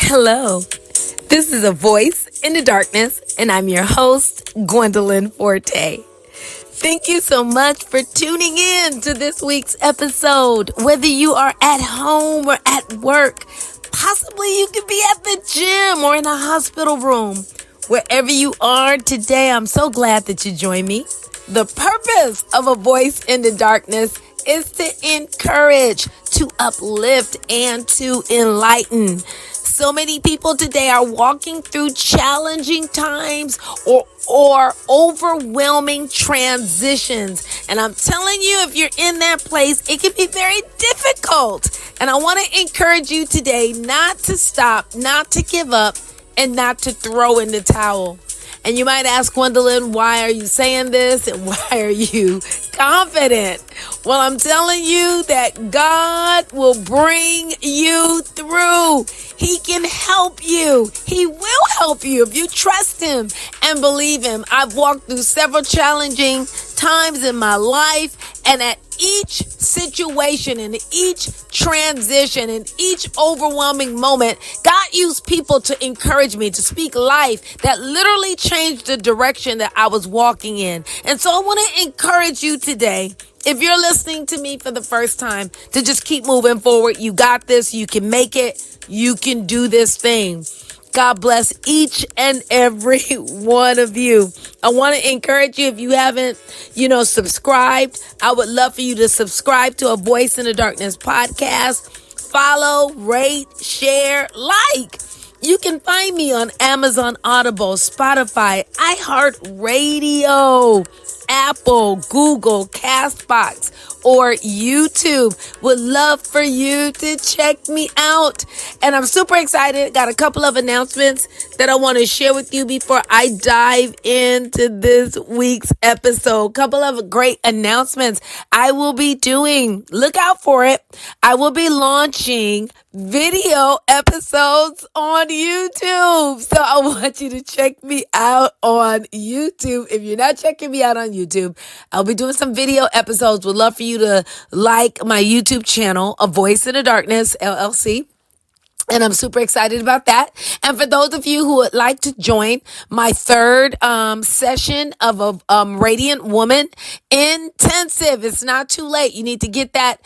Hello, this is A Voice in the Darkness, and I'm your host, Gwendolyn Forte. Thank you so much for tuning in to this week's episode. Whether you are at home or at work, possibly you could be at the gym or in a hospital room. Wherever you are today, I'm so glad that you joined me. The purpose of A Voice in the Darkness is to encourage, to uplift, and to enlighten. So many people today are walking through challenging times or overwhelming transitions. And I'm telling you, if you're in that place, it can be very difficult. And I want to encourage you today not to stop, not to give up, and not to throw in the towel. And you might ask, Gwendolyn, why are you saying this and why are you confident? Well, I'm telling you that God will bring you through. He can help you. He will help you if you trust Him and believe Him. I've walked through several challenging times in my life, and at each situation and each transition and each overwhelming moment, God used people to encourage me, to speak life that literally changed the direction that I was walking in. And so I want to encourage you today, if you're listening to me for the first time, to just keep moving forward. You got this. You can make it. You can do this thing. God bless each and every one of you. I want to encourage you, if you haven't, subscribed, I would love for you to subscribe to A Voice in the Darkness podcast. Follow, rate, share, like. You can find me on Amazon Audible, Spotify, iHeartRadio, Apple, Google, Castbox, or YouTube. Would love for you to check me out. And I'm super excited. Got a couple of announcements that I want to share with you before I dive into this week's episode. Couple of great announcements I will be doing. Look out for it. I will be launching video episodes on YouTube. So I want you to check me out on YouTube. If you're not checking me out on YouTube, I'll be doing some video episodes. Would love for you to like my YouTube channel, A Voice in the Darkness, LLC. And I'm super excited about that. And for those of you who would like to join my third session of a Radiant Woman Intensive, it's not too late. You need to get that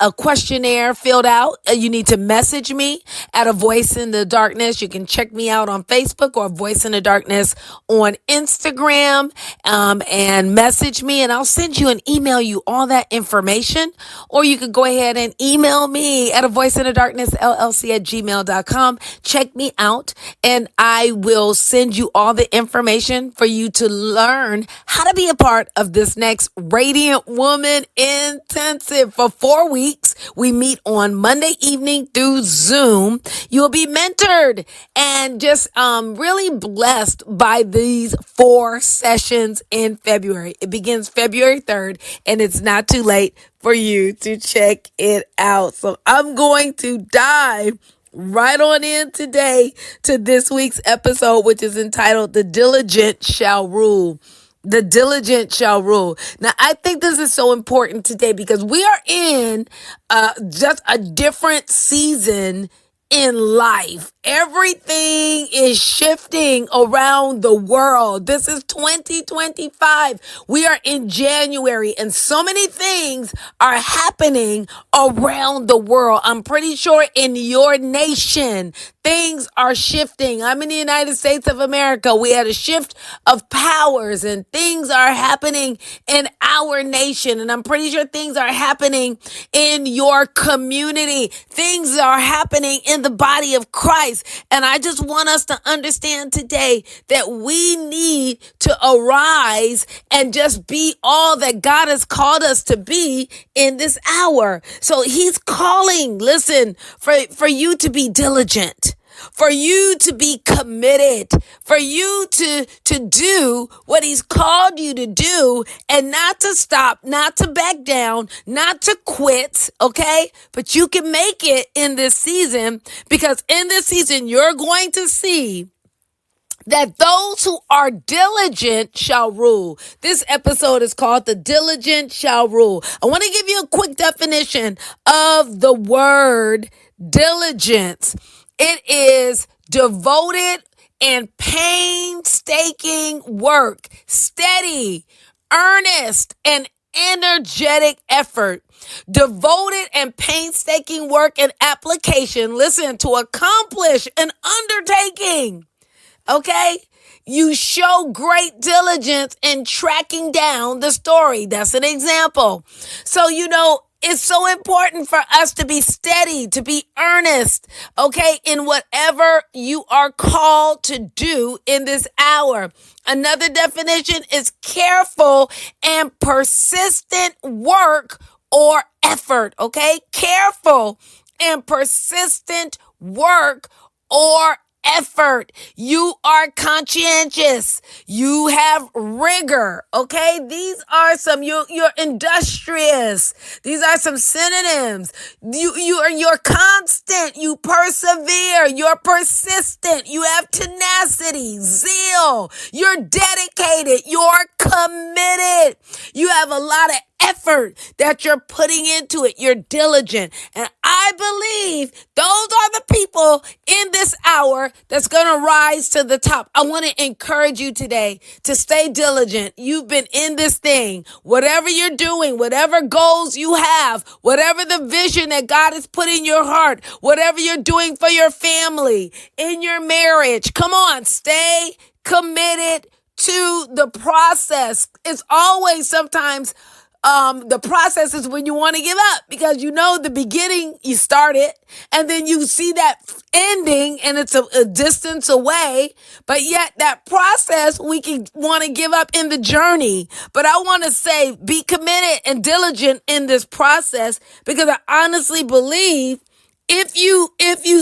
a questionnaire filled out. You need to message me at A Voice in the Darkness. You can check me out on Facebook or Voice in the Darkness on Instagram, and message me, and I'll send you and email you all that information. Or you could go ahead and email me at A Voice in the Darkness, LLC at gmail.com. Check me out, and I will send you all the information for you to learn how to be a part of this next Radiant Woman Intensive for 4 weeks. We meet on Monday evening through Zoom. You'll be mentored and just really blessed by these 4 sessions in February. It begins February 3rd, and it's not too late for you to check it out. So I'm going to dive right on in today to this week's episode, which is entitled The Diligent Shall Rule. The diligent shall rule. Now, I think this is so important today because we are in just a different season in life. Everything is shifting around the world. This is 2025. We are in January, and so many things are happening around the world. I'm pretty sure in your nation, things are shifting. I'm in the United States of America. We had a shift of powers, and things are happening in our nation. And I'm pretty sure things are happening in your community. Things are happening in the body of Christ. And I just want us to understand today that we need to arise and just be all that God has called us to be in this hour. So He's calling, listen, for you to be diligent, for you to be committed, for you to do what He's called you to do, and not to stop, not to back down, not to quit, okay? But you can make it in this season, because in this season, you're going to see that those who are diligent shall rule. This episode is called The Diligent Shall Rule. I want to give you a quick definition of the word diligence. It is devoted and painstaking work, steady, earnest, and energetic effort. Devoted and painstaking work and application, listen, to accomplish an undertaking. Okay? You show great diligence in tracking down the story. That's an example. So, it's so important for us to be steady, to be earnest, okay, in whatever you are called to do in this hour. Another definition is careful and persistent work or effort, okay? Careful and persistent work or effort. You are conscientious. You have rigor. Okay. These are you're industrious. These are some synonyms. You're constant. You persevere. You're persistent. You have tenacity, zeal. You're dedicated. You're committed. You have a lot of effort that you're putting into it. You're diligent. And I believe those are the people in this hour that's going to rise to the top. I want to encourage you today to stay diligent. You've been in this thing, whatever you're doing, whatever goals you have, whatever the vision that God has put in your heart, whatever you're doing for your family, in your marriage. Come on, stay committed to the process. It's always sometimes the process is when you want to give up, because the beginning you started and then you see that ending and it's a distance away, but yet that process we can want to give up in the journey. But I want to say be committed and diligent in this process, because I honestly believe if you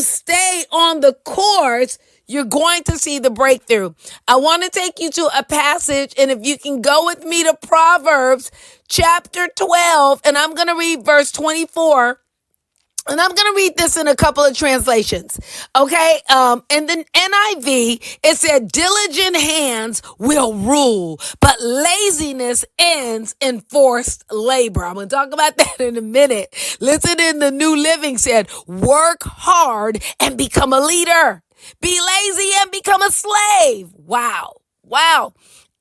stay on the course, you're going to see the breakthrough. I want to take you to a passage, and if you can go with me to Proverbs chapter 12, and I'm going to read verse 24. And I'm going to read this in a couple of translations. Okay. In the NIV, it said, diligent hands will rule, but laziness ends in forced labor. I'm going to talk about that in a minute. Listen, in the New Living said, work hard and become a leader. Be lazy and become a slave. Wow.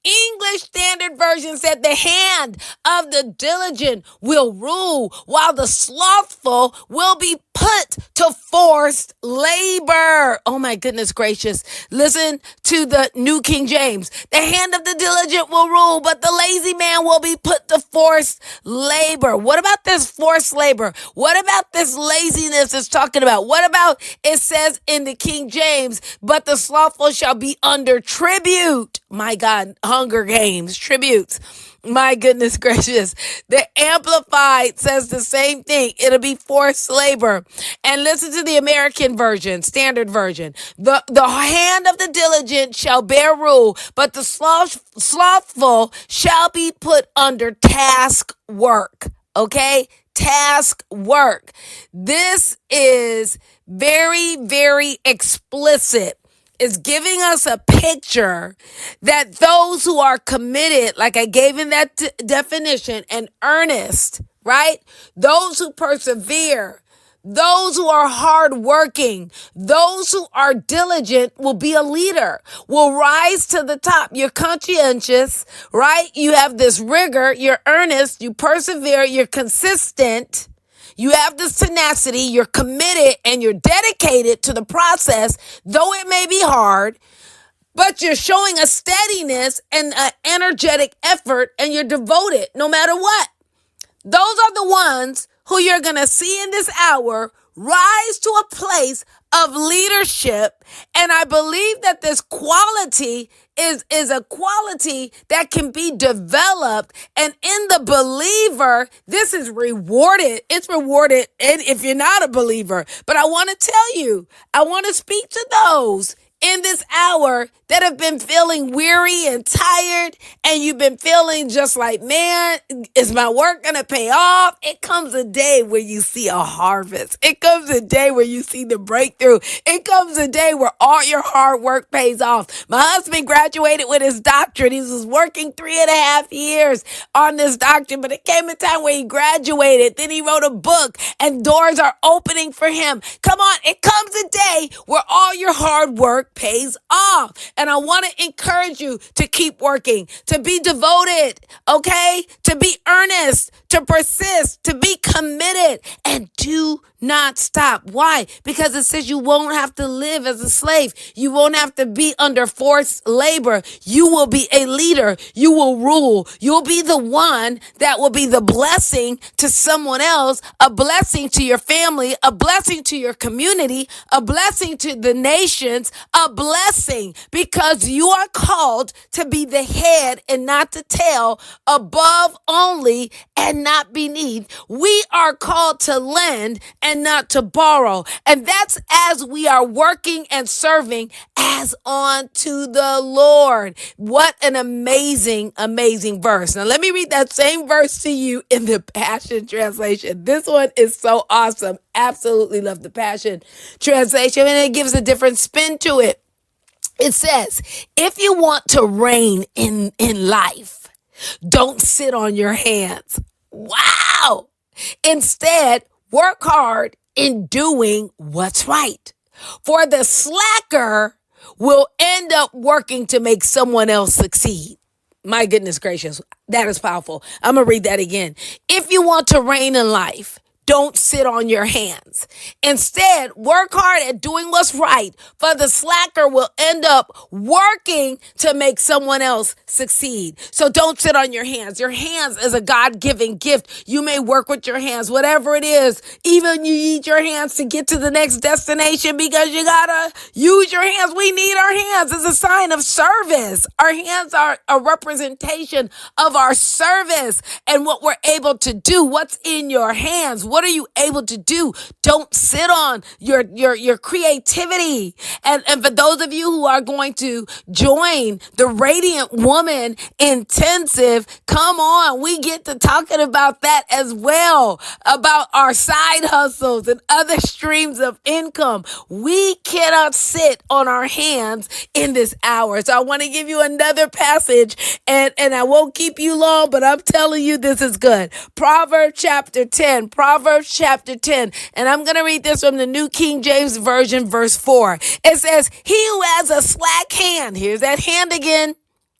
English Standard Version said the hand of the diligent will rule, while the slothful will be put to forced labor. Oh my goodness gracious. Listen to the New King James. The hand of the diligent will rule, but the lazy man will be put to forced labor. What about this forced labor? What about this laziness it's talking about? What about, it says in the King James, but the slothful shall be under tribute. My God, Hunger Games, tributes. My goodness gracious. The Amplified says the same thing. It'll be forced labor. And listen to the American version, Standard Version. The hand of the diligent shall bear rule, but the slothful shall be put under task work. Okay? Task work. This is very, very explicit. Is giving us a picture that those who are committed, like I gave in that definition, and earnest, right? Those who persevere, those who are hardworking, those who are diligent will be a leader, will rise to the top. You're conscientious, right? You have this rigor, you're earnest, you persevere, you're consistent. You have this tenacity, you're committed, and you're dedicated to the process, though it may be hard, but you're showing a steadiness and an energetic effort, and you're devoted no matter what. Those are the ones who you're going to see in this hour rise to a place of leadership. And I believe that this quality is a quality that can be developed. And in the believer, this is rewarded. It's rewarded. And if you're not a believer, but I want to tell you, I want to speak to those in this hour that have been feeling weary and tired, and you've been feeling just like, man, is my work going to pay off? It comes a day where you see a harvest. It comes a day where you see the breakthrough. It comes a day where all your hard work pays off. My husband graduated with his doctorate. He was working 3.5 years on this doctorate, but it came a time where he graduated. Then he wrote a book and doors are opening for him. Come on, it comes a day where all your hard work pays off. And I want to encourage you to keep working, to be devoted, okay? To be earnest, to persist, to be committed, and do not stop. Why? Because it says you won't have to live as a slave. You won't have to be under forced labor. You will be a leader. You will rule. You'll be the one that will be the blessing to someone else, a blessing to your family, a blessing to your community, a blessing to the nations, a blessing because you are called to be the head and not the tail, above only and not beneath. We are called to lend and not to borrow. And that's as we are working and serving as unto the Lord. What an amazing, amazing verse. Now let me read that same verse to you in the Passion Translation. This one is so awesome. Absolutely love the Passion Translation, and it gives a different spin to it. It says, if you want to reign in life, don't sit on your hands. Wow. Instead, work hard in doing what's right. For the slacker will end up working to make someone else succeed. My goodness gracious, that is powerful. I'm going to read that again. If you want to reign in life, don't sit on your hands. Instead, work hard at doing what's right, for the slacker will end up working to make someone else succeed. So don't sit on your hands. Your hands is a God-given gift. You may work with your hands, whatever it is. Even you use your hands to get to the next destination because you gotta use your hands. We need our hands as a sign of service. Our hands are a representation of our service and what we're able to do. What's in your hands? What are you able to do? Don't sit on your creativity. And for those of you who are going to join the Radiant Woman Intensive, come on, we get to talking about that as well, about our side hustles and other streams of income. We cannot sit on our hands in this hour. So I want to give you another passage, and I won't keep you long, but I'm telling you this is good. Proverbs chapter 10, and I'm going to read this from the New King James Version, verse 4. It says, he who has a slack hand, here's that hand again,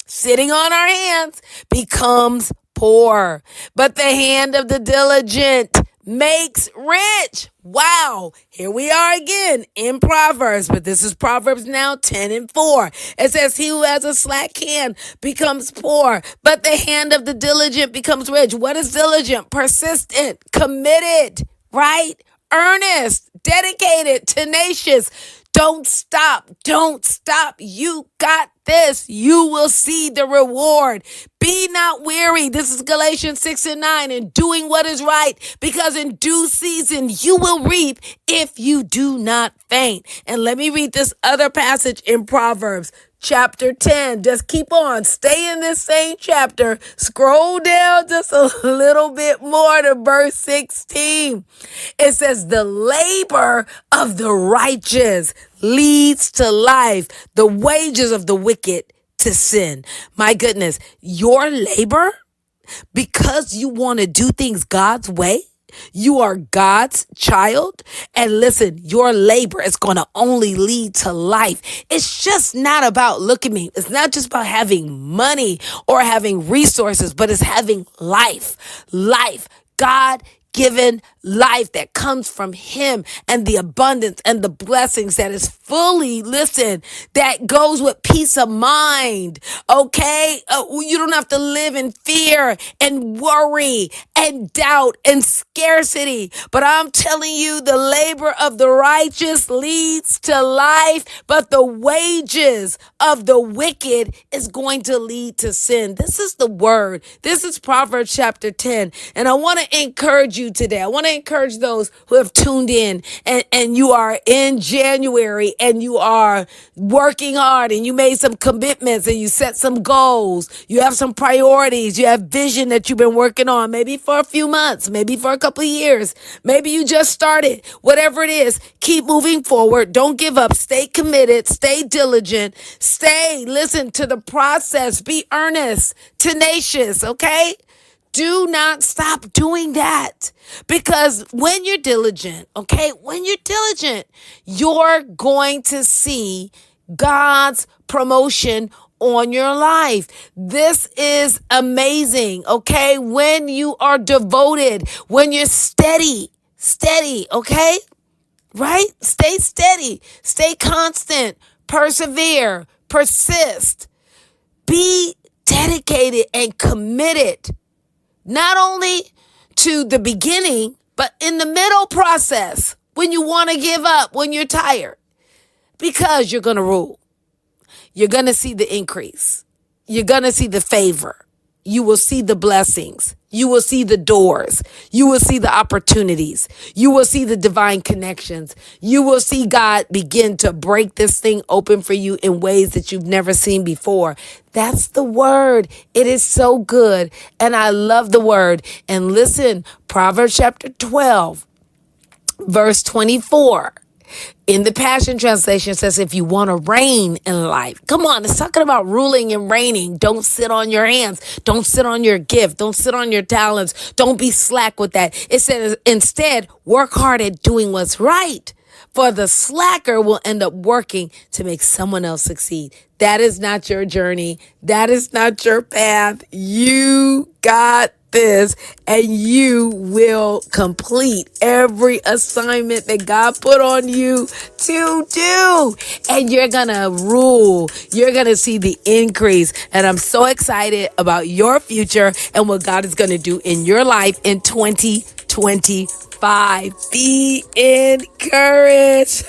sitting on our hands, becomes poor. But the hand of the diligent makes rich. Wow. Here we are again in Proverbs, but this is Proverbs now 10 and 4. It says, he who has a slack hand becomes poor, but the hand of the diligent becomes rich. What is diligent? Persistent, committed, right? Earnest, dedicated, tenacious. Don't stop. Don't stop. You got this. You will see the reward. Be not weary. This is Galatians 6 and 9. In doing what is right, because in due season you will reap if you do not faint. And let me read this other passage in Proverbs. Chapter 10, just keep on, stay in this same chapter, scroll down just a little bit more to verse 16. It says, the labor of the righteous leads to life, the wages of the wicked to sin. My goodness, your labor, because you want to do things God's way, you are God's child. And listen, your labor is going to only lead to life. It's just not about, look at me, it's not just about having money or having resources, but it's having life. God given life that comes from him, and the abundance and the blessings that is fully, listen, that goes with peace of mind. Okay. You don't have to live in fear and worry and doubt and scarcity. But I'm telling you, the labor of the righteous leads to life, but the wages of the wicked is going to lead to sin. This is the word. This is Proverbs chapter 10. And I want to encourage you you today. I want to encourage those who have tuned in and you are in January and you are working hard and you made some commitments and you set some goals. You have some priorities. You have vision that you've been working on, maybe for a few months, maybe for a couple of years. Maybe you just started. Whatever it is, keep moving forward. Don't give up. Stay committed. Stay diligent. Listen to the process. Be earnest, tenacious, okay? Do not stop doing that, because when you're diligent, you're going to see God's promotion on your life. This is amazing, okay? When you are devoted, when you're steady, okay? Right? Stay steady, stay constant, persevere, persist, be dedicated and committed. Not only to the beginning, but in the middle process, when you want to give up, when you're tired, because you're going to rule. You're going to see the increase. You're going to see the favor. You will see the blessings. You will see the doors. You will see the opportunities. You will see the divine connections. You will see God begin to break this thing open for you in ways that you've never seen before. That's the word. It is so good. And I love the word. And listen, Proverbs chapter 12, verse 24. In the Passion Translation says, if you want to reign in life, come on, it's talking about ruling and reigning. Don't sit on your hands. Don't sit on your gift. Don't sit on your talents. Don't be slack with that. It says, instead, work hard at doing what's right. For the slacker will end up working to make someone else succeed. That is not your journey. That is not your path. You got this, and you will complete every assignment that God put on you to do. And you're going to rule. You're going to see the increase. And I'm so excited about your future and what God is going to do in your life in 2025. Be encouraged.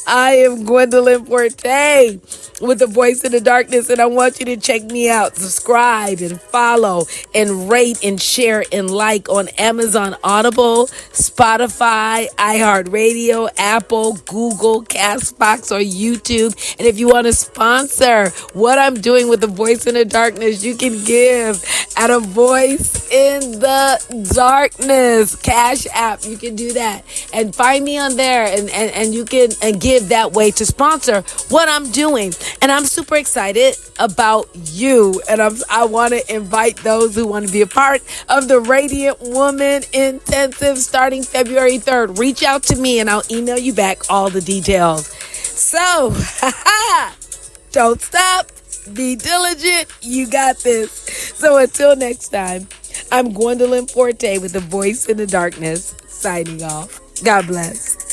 I am Gwendolyn Forte with the Voice in the Darkness, and I want you to check me out. Subscribe and follow and rate and share and like on Amazon Audible, Spotify, iHeartRadio, Apple, Google, Castbox, or YouTube. And if you want to sponsor what I'm doing with the Voice in the Darkness, you can give at a Voice in the Darkness Cash App. You can do that and find me on there, and you can give that way to sponsor what I'm doing. And I'm super excited about you. And I want to invite those who want to be a part of the Radiant Woman Intensive starting February 3rd. Reach out to me and I'll email you back all the details. So, don't stop. Be diligent. You got this. So until next time, I'm Gwendolyn Forte with the Voice in the Darkness, signing off. God bless.